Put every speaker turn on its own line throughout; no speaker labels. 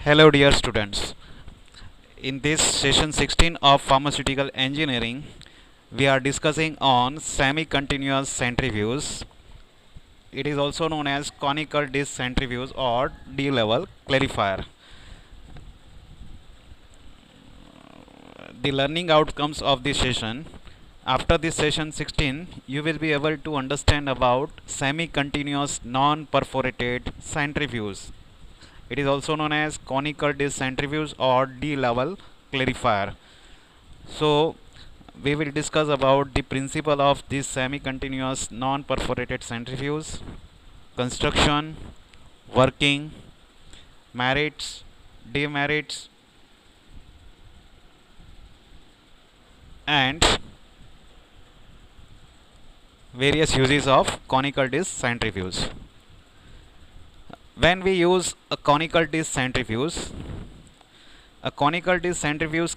Hello dear students. In this session 16 of pharmaceutical engineering, we are discussing on semi-continuous centrifuges. It is also known as conical disk centrifuge or D-level clarifier. The learning outcomes of this session. After this session 16, you will be able to understand about semi-continuous non-perforated centrifuge. It is also known as conical disk centrifuge or D-level clarifier. So we will discuss about the principle of this semi-continuous non-perforated centrifuge, construction, working, merits, demerits, and various uses of conical disk centrifuge. When we use a conical disk centrifuge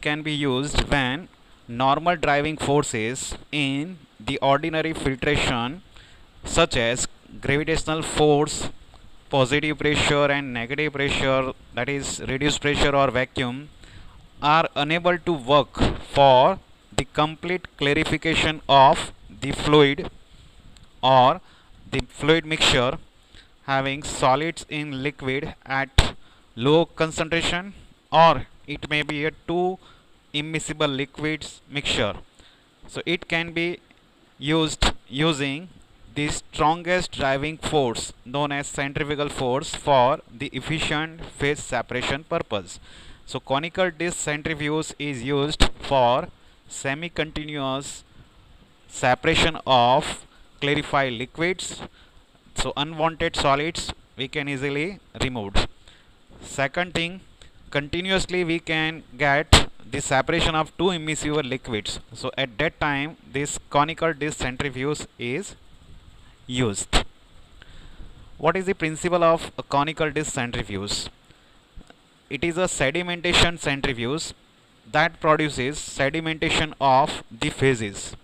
can be used when normal driving forces in the ordinary filtration, such as gravitational force, positive pressure and negative pressure, that is reduced pressure or vacuum, are unable to work for the complete clarification of the fluid or the fluid mixture having solids in liquid at low concentration, or it may be a two immiscible liquids mixture. So it can be used using the strongest driving force known as centrifugal force for the efficient phase separation purpose. So conical disk centrifuge is used for semi-continuous separation of clarified liquids. So unwanted solids we can easily remove. Second thing, continuously we can get the separation of two immiscible liquids. So at that time this conical disk centrifuge is used. What is the principle of a conical disk centrifuge? It is a sedimentation centrifuge that produces sedimentation of the phases,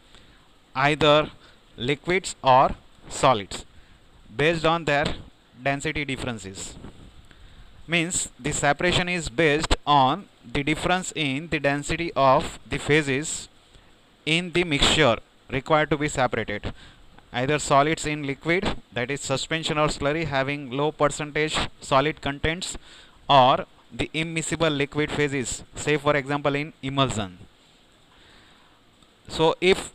either liquids or solids, based on their density differences. Means the separation is based on the difference in the density of the phases in the mixture required to be separated, either solids in liquid, that is suspension or slurry having low percentage solid contents, or the immiscible liquid phases, say for example in emulsion. So if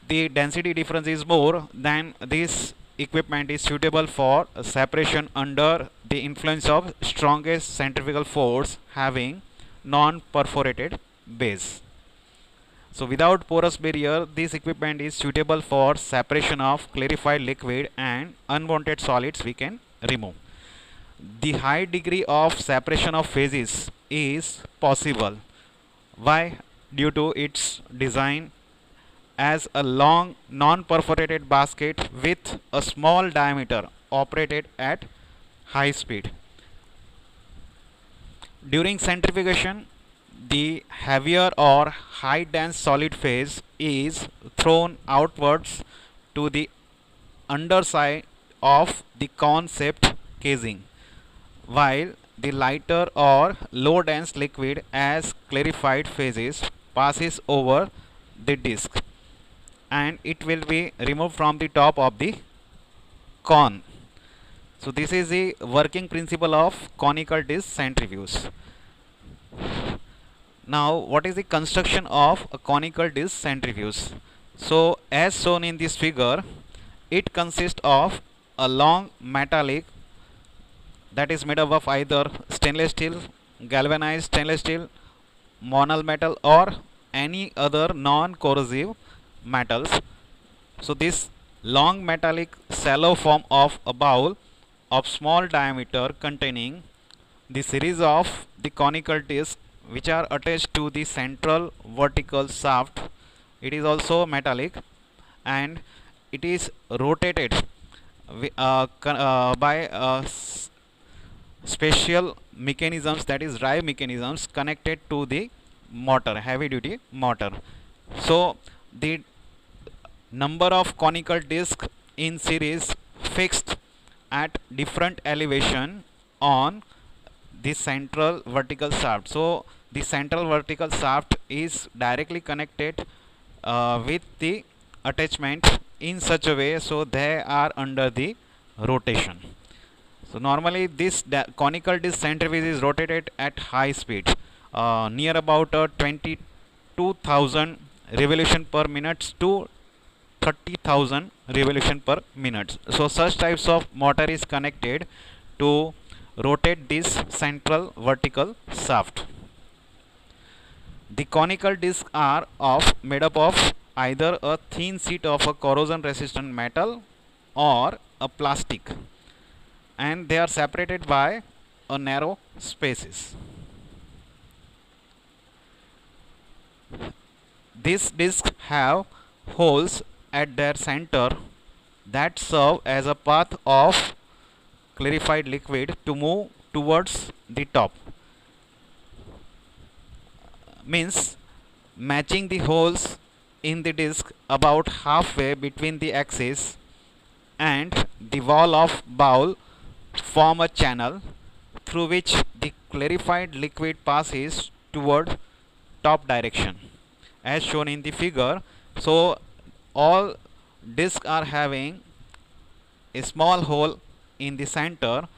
the density difference is more, then this equipment is suitable for separation under the influence of strongest centrifugal force having non-perforated base. So without porous barrier, this equipment is suitable for separation of clarified liquid and unwanted solids we can remove. The high degree of separation of phases is possible. Why? Due to its design as a long non-perforated basket with a small diameter operated at high speed. During centrifugation, the heavier or high dense solid phase is thrown outwards to the underside of the concept casing, while the lighter or low dense liquid as clarified phases passes over the disc and it will be removed from the top of the cone. So this is the working principle of conical disk centrifuge. Now what is the construction of a conical disk centrifuge? So as shown in this figure, it consists of a long metallic that is made up of either stainless steel, galvanized stainless steel, monal metal, or any other non-corrosive metals. So this long metallic shallow form of a bowl of small diameter containing the series of the conical discs which are attached to the central vertical shaft. It is also metallic and it is rotated by special mechanisms, that is drive mechanisms connected to the motor, heavy duty motor. So the number of conical discs in series fixed at different elevation on the central vertical shaft. So the central vertical shaft is directly connected with the attachment in such a way so they are under the rotation. So normally this conical disc centrifuge is rotated at high speed, near about 22,000 revolution per minute to 30,000 revolution per minute. So such types of motor is connected to rotate this central vertical shaft. The conical discs are made up of either a thin sheet of a corrosion resistant metal or a plastic, and they are separated by a narrow spaces. These discs have holes at their center that serve as a path of clarified liquid to move towards the top. Means matching the holes in the disc about halfway between the axis and the wall of bowl form a channel through which the clarified liquid passes toward top direction as shown in the figure. So all discs are having a small hole in the center,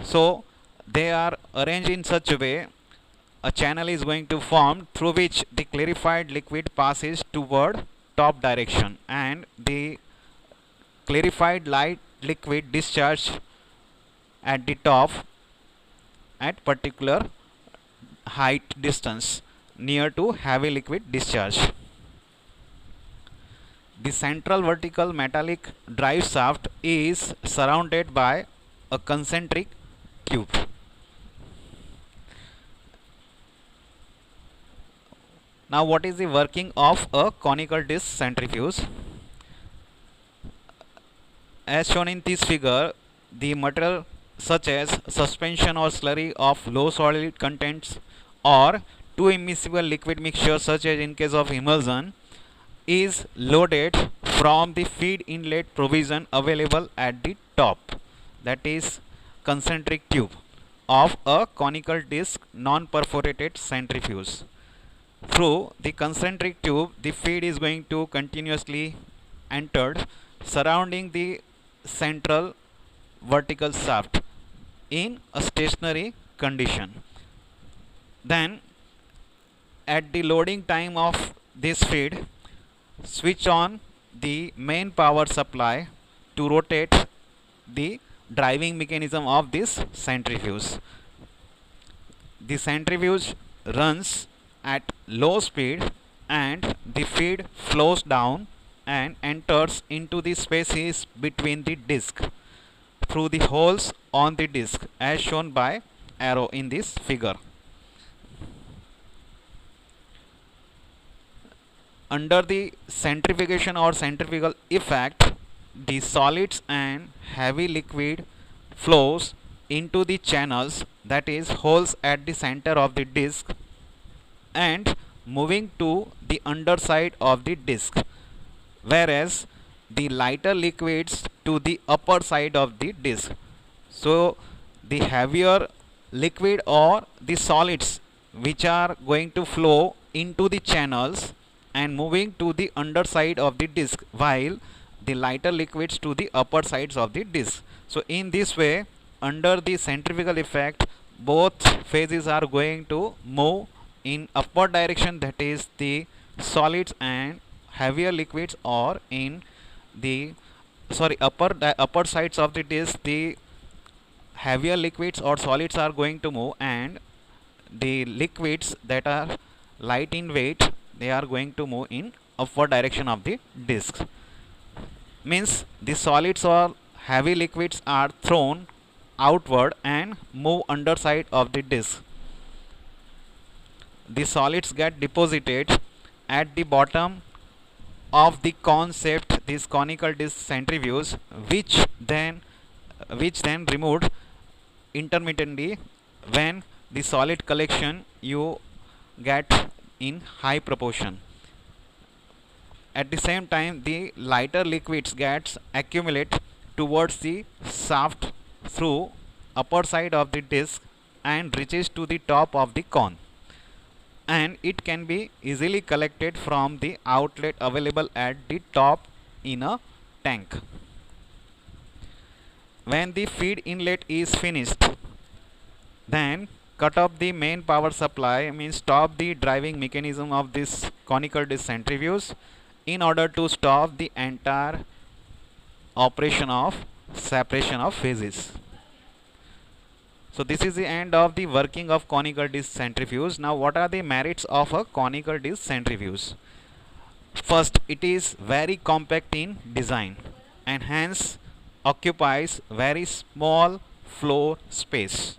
so they are arranged in such a way a channel is going to form through which the clarified liquid passes toward top direction and the clarified light liquid discharge at the top at particular height distance near to heavy liquid discharge. The central vertical metallic drive shaft is surrounded by a concentric tube. Now what is the working of a conical disc centrifuge? As shown in this figure, the material such as suspension or slurry of low solid contents or two immiscible liquid mixture such as in case of emulsion is loaded from the feed inlet provision available at the top, that is concentric tube of a conical disc non-perforated centrifuge. Through the concentric tube, the feed is going to continuously entered surrounding the central vertical shaft in a stationary condition. Then at the loading time of this feed, switch on the main power supply to rotate the driving mechanism of this centrifuge. The centrifuge runs at low speed and the feed flows down and enters into the spaces between the disc through the holes on the disc as shown by arrow in this figure. Under the centrifugation or centrifugal effect, the solids and heavy liquid flows into the channels, that is holes at the center of the disc, and moving to the underside of the disc, whereas the lighter liquids to the upper side of the disc. So the heavier liquid or the solids which are going to flow into the channels and moving to the underside of the disc, while the lighter liquids to the upper sides of the disc. So in this way, under the centrifugal effect, both phases are going to move in upward direction, that is the solids and heavier liquids, or in the upper sides of the disc, the heavier liquids or solids are going to move, and the liquids that are light in weight, they are going to move in upward direction of the disc. Means the solids or heavy liquids are thrown outward and move underside of the disc. The solids get deposited at the bottom of the cone-shaped this conical disc centrifuge, which then removed intermittently when the solid collection you get in high proportion. At the same time, the lighter liquids gets accumulate towards the shaft through upper side of the disc and reaches to the top of the cone, and it can be easily collected from the outlet available at the top in a tank. When the feed inlet is finished, then cut off the main power supply, means stop the driving mechanism of this conical disc centrifuge in order to stop the entire operation of separation of phases. So this is the end of the working of conical disc centrifuge. Now what are the merits of a conical disc centrifuge? First, it is very compact in design and hence occupies very small floor space.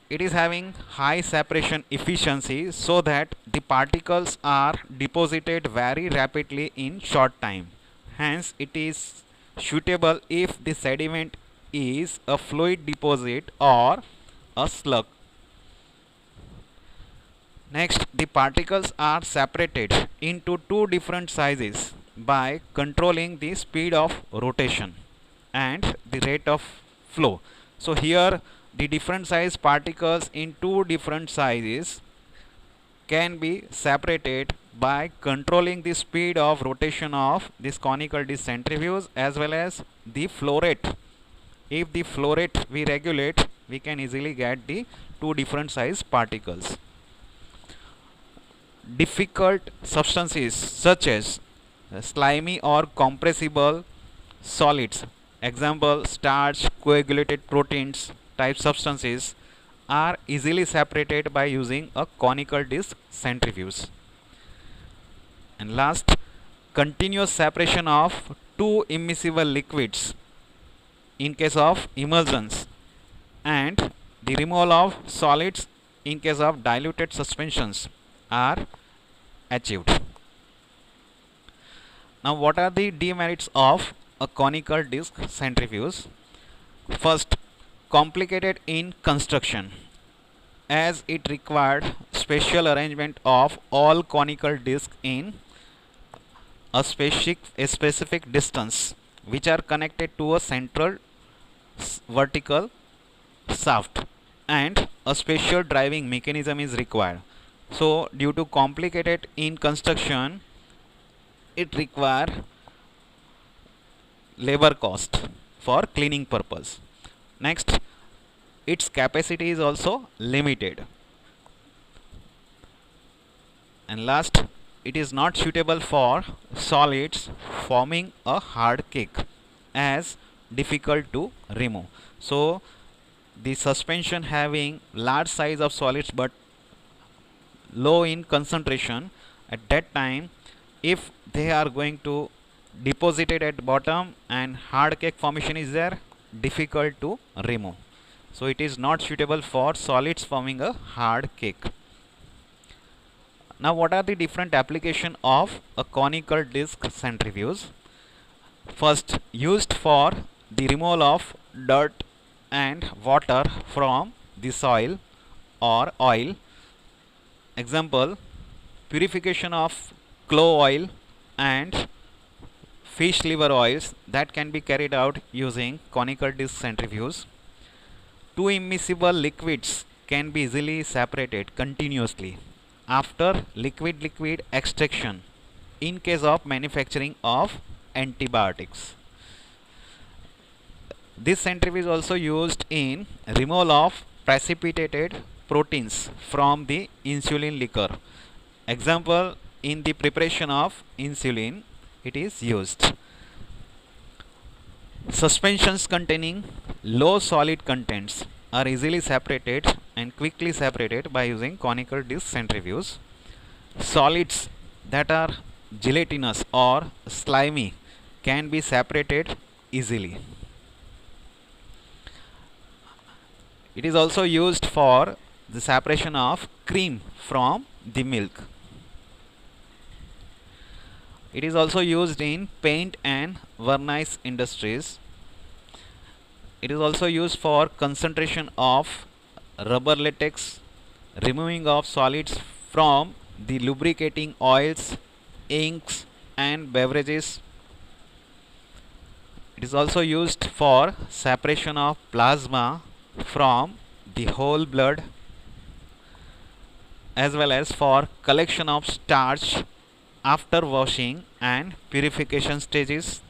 It is having high separation efficiency so that the particles are deposited very rapidly in short time. Hence it is suitable if the sediment is a fluid deposit or a slug. Next, the particles are separated into two different sizes by controlling the speed of rotation and the rate of flow. So here the different size particles in two different sizes can be separated by controlling the speed of rotation of this conical disc centrifuge as well as the flow rate. If the flow rate we regulate, we can easily get the two different size particles. Difficult substances such as slimy or compressible solids, example starch, coagulated proteins type substances, are easily separated by using a conical disc centrifuge. And last, continuous separation of two immiscible liquids in case of emulsions and the removal of solids in case of diluted suspensions are achieved. Now what are the demerits of a conical disc centrifuge? First, complicated in construction as it required special arrangement of all conical discs in a specific distance which are connected to a central vertical shaft, and a special driving mechanism is required. So due to complicated in construction, it require labor cost for cleaning purpose. Next, its capacity is also limited. And last, it is not suitable for solids forming a hard cake as difficult to remove. So the suspension having large size of solids but low in concentration, at that time if they are going to deposit it at bottom and hard cake formation is there, difficult to remove. So it is not suitable for solids forming a hard cake. Now what are the different application of a conical disc centrifuge? First, used for the removal of dirt and water from the soil or oil. Example, purification of clove oil and fish liver oils that can be carried out using conical disc centrifuge. Two immiscible liquids can be easily separated continuously after liquid-liquid extraction in case of manufacturing of antibiotics. This centrifuge is also used in removal of precipitated proteins from the insulin liquor. Example, in the preparation of insulin it is used. Suspensions containing low solid contents are easily separated and quickly separated by using conical disc centrifuge. Solids that are gelatinous or slimy can be separated easily. It is also used for the separation of cream from the milk. It is also used in paint and varnish industries. It is also used for concentration of rubber latex, removing of solids from the lubricating oils, inks and beverages. It is also used for separation of plasma from the whole blood, as well as for collection of starch after washing and purification stages,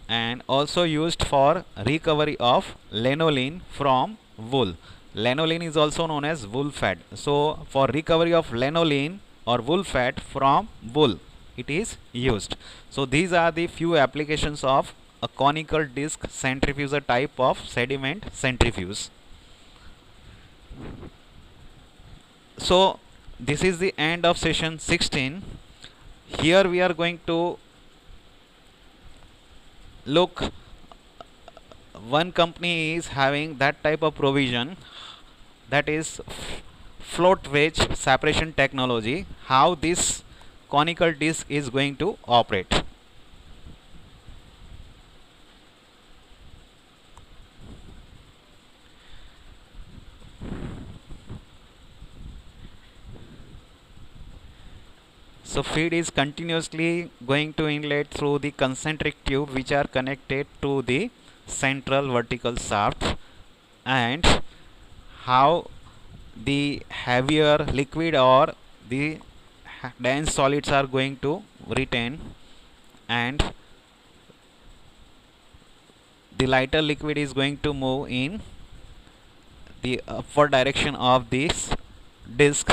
and also used for recovery of lanolin from wool. Lanolin is also known as wool fat. So for recovery of lanolin or wool fat from wool, it is used. So these are the few applications of a conical disc centrifugal type of sediment centrifuge. So this is the end of session 16. Here we are going to look, one company is having that type of provision, that is float wedge separation technology, how this conical disc is going to operate. So feed is continuously going to inlet through the concentric tube which are connected to the central vertical shaft, and how the heavier liquid or the dense solids are going to retain, and the lighter liquid is going to move in the upward direction of this disc,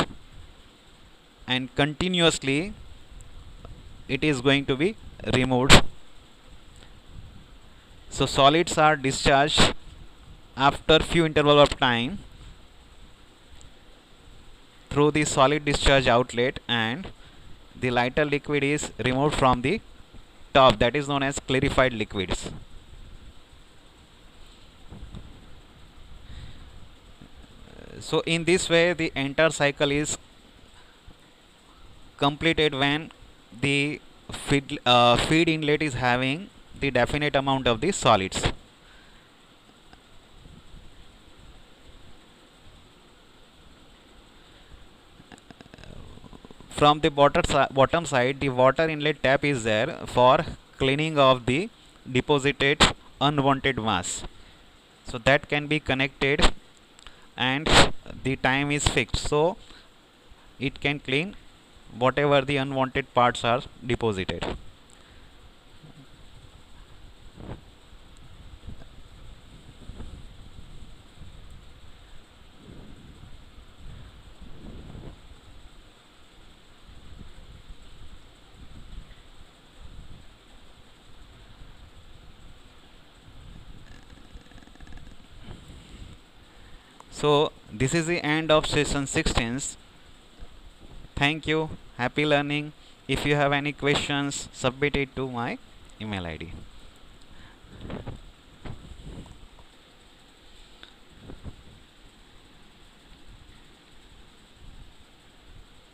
and continuously it is going to be removed. So solids are discharged after few interval of time through the solid discharge outlet, and the lighter liquid is removed from the top, that is known as clarified liquids. So in this way the entire cycle is completed when the feed inlet is having the definite amount of the solids. From the bottom side, the water inlet tap is there for cleaning of the deposited unwanted mass. So that can be connected, and the time is fixed, so it can clean whatever the unwanted parts are deposited. So this is the end of session 16. Thank you. Happy learning. If you have any questions, submit it to my email ID.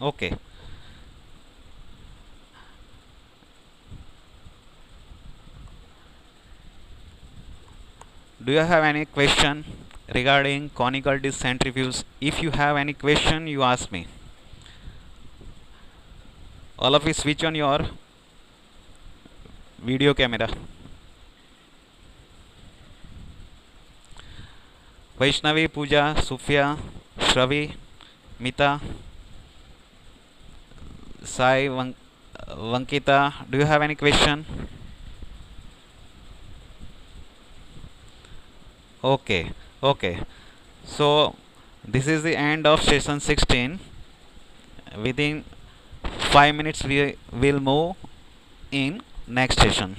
Okay. Do you have any question regarding conical disc centrifuge? If you have any question, you ask me. All of you switch on your video camera. Vaishnavi, Pooja, Sufia, Shravi, Mita, Sai, Vankita, do you have any question? Okay, okay. So this is the end of session 16. Within 5 minutes we will move in next session.